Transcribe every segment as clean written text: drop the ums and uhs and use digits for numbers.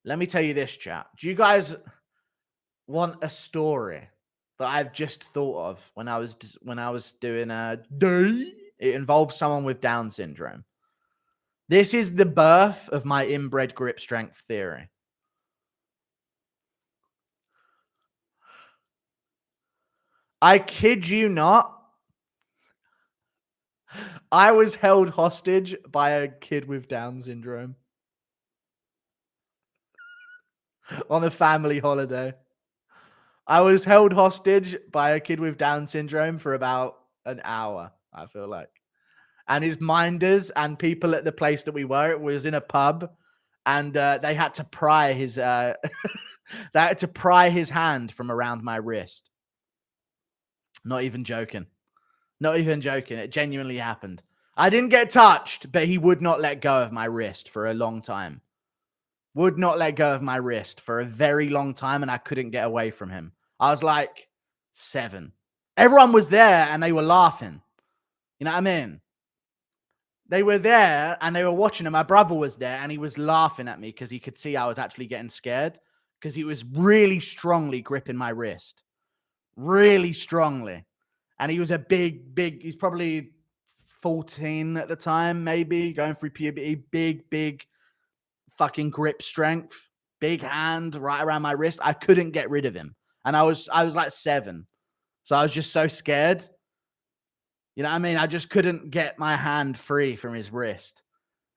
Let me tell you this, chat. Do you guys want a story that I've just thought of when I was doing a day? It involves someone with Down syndrome. This is the birth of my inbred grip strength theory. I kid you not. I was held hostage by a kid with Down syndrome on a family holiday. I was held hostage by a kid with Down syndrome for about an hour, I feel like. And his minders and people at the place that we were, it was in a pub, and they had to pry his they had to pry his hand from around my wrist. Not even joking. Not even joking. It genuinely happened. I didn't get touched, but he would not let go of my wrist for a long time. Would not let go of my wrist for a very long time, and I couldn't get away from him. I was like 7. Everyone was there, and they were laughing. You know what I mean? They were there, and they were watching, and my brother was there, and he was laughing at me because he could see I was actually getting scared because he was really strongly gripping my wrist. Really strongly. And he was a he's probably 14 at the time, maybe, going through puberty. Big fucking grip strength, big hand right around my wrist. I couldn't get rid of him. And I was like 7. So I was just so scared. You know what I mean? I just couldn't get my hand free from his wrist.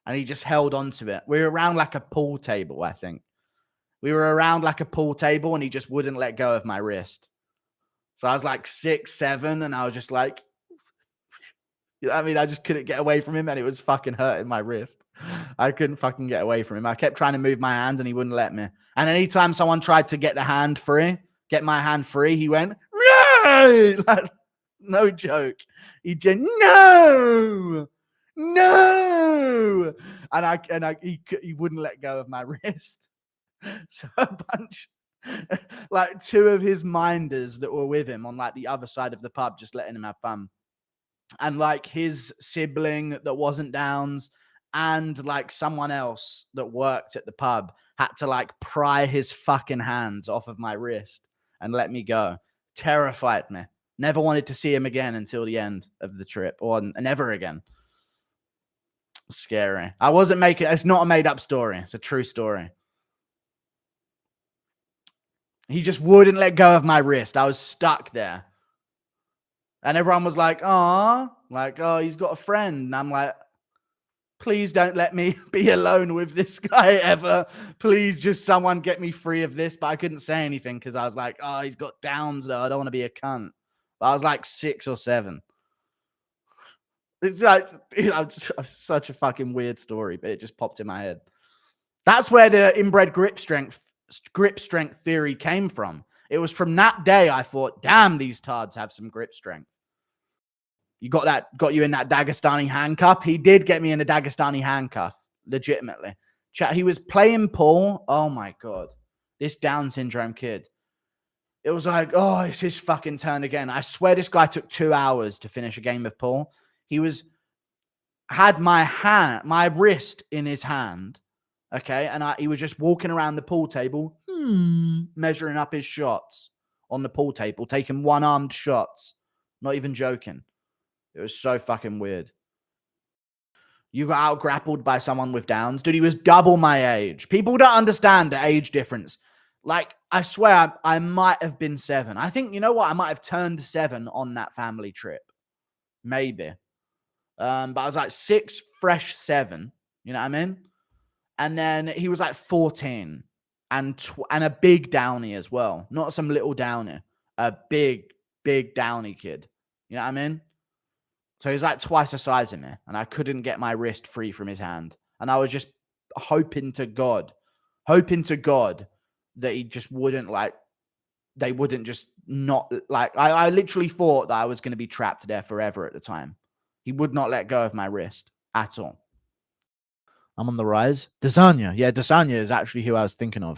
And he just held on to it. We were around like a pool table, I think. We were around like a pool table, and he just wouldn't let go of my wrist. So I was like 6, 7, and I was just like, you know what I mean? I just couldn't get away from him, and it was fucking hurting my wrist. I couldn't fucking get away from him. I kept trying to move my hand, and he wouldn't let me. And anytime someone tried to get my hand free, he went, no! Like, no joke. He just, no! And he wouldn't let go of my wrist. So a bunch, like 2 of his minders that were with him on like the other side of the pub, just letting him have fun. And like his sibling that wasn't Downs and like someone else that worked at the pub had to like pry his fucking hands off of my wrist and let me go. Terrified me. Never wanted to see him again until the end of the trip, or never again. Scary. I wasn't making, it's not a made up story. It's a true story. He just wouldn't let go of my wrist. I was stuck there. And everyone was like, oh, he's got a friend. And I'm like, please don't let me be alone with this guy ever. Please, just someone get me free of this. But I couldn't say anything because I was like, oh, he's got Downs though. I don't want to be a cunt. But I was like 6 or 7. It's like, you know, it's such a fucking weird story, but it just popped in my head. That's where the inbred grip strength theory came from. It was from that day I thought, damn, these tards have some grip strength. You got you in that Dagestani handcuff. He did get me in a Dagestani handcuff, legitimately. Chat, he was playing pool. Oh my God. This Down syndrome kid. It was like, oh, it's his fucking turn again. I swear this guy took 2 hours to finish a game of pool. He had my wrist in his hand. Okay. And he was just walking around the pool table, measuring up his shots on the pool table, taking one-armed shots. Not even joking. It was so fucking weird. You got out-grappled by someone with Downs. Dude, he was double my age. People don't understand the age difference. Like, I swear I might have been 7. I think, you know what? I might have turned 7 on that family trip. Maybe. But I was like 6, fresh 7. You know what I mean? And then he was like 14 and a big downy as well. Not some little downy. A big downy kid. You know what I mean? So he's like twice the size of me. And I couldn't get my wrist free from his hand. And I was just hoping to God that he just wouldn't they wouldn't just not I literally thought that I was going to be trapped there forever at the time. He would not let go of my wrist at all. I'm on the rise. Desanya. Yeah, Desanya is actually who I was thinking of.